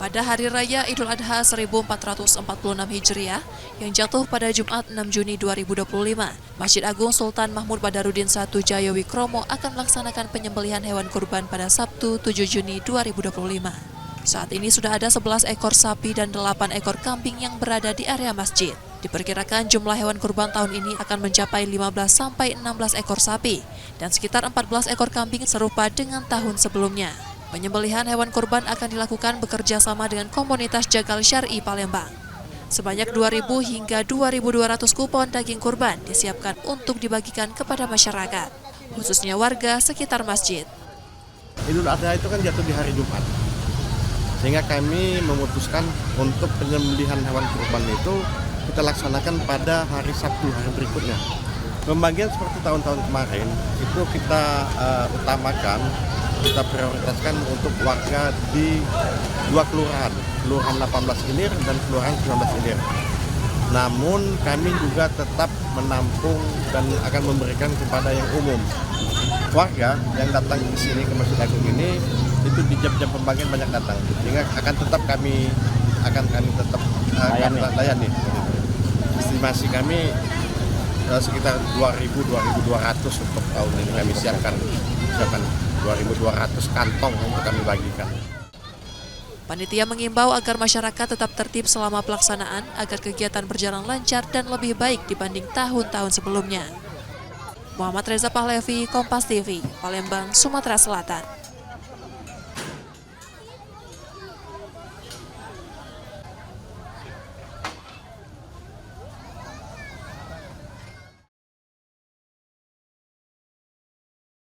Pada Hari Raya Idul Adha 1446 Hijriah yang jatuh pada Jumat 6 Juni 2025, Masjid Agung Sultan Mahmud Badarudin I Jayawikromo akan melaksanakan penyembelihan hewan kurban pada Sabtu 7 Juni 2025. Saat ini sudah ada 11 ekor sapi dan 8 ekor kambing yang berada di area masjid. Diperkirakan jumlah hewan kurban tahun ini akan mencapai 15-16 ekor sapi dan sekitar 14 ekor kambing serupa dengan tahun sebelumnya. Penyembelihan hewan kurban akan dilakukan bekerja sama dengan komunitas Jagal Syar'i Palembang. Sebanyak 2.000 hingga 2.200 kupon daging kurban disiapkan untuk dibagikan kepada masyarakat, khususnya warga sekitar masjid. Idul Adha itu kan jatuh di hari Jumat, sehingga kami memutuskan untuk penyembelihan hewan kurban itu kita laksanakan pada hari Sabtu, hari berikutnya. Pembagian seperti tahun-tahun kemarin itu kita utamakan, kita prioritaskan untuk warga di dua kelurahan, Kelurahan 18 Ilir dan Kelurahan 19 Ilir. Namun kami juga tetap menampung dan akan memberikan kepada yang umum. Warga yang datang ke sini ke Masjid Agung ini itu di jam-jam pembagian banyak datang, sehingga akan tetap kami layani. Estimasi kami sekitar 2.200 untuk tahun ini kami siapkan 2.200 kantong untuk kami bagikan. Panitia mengimbau agar masyarakat tetap tertib selama pelaksanaan agar kegiatan berjalan lancar dan lebih baik dibanding tahun-tahun sebelumnya. Muhammad Reza Pahlevi, Kompas TV, Palembang, Sumatera Selatan.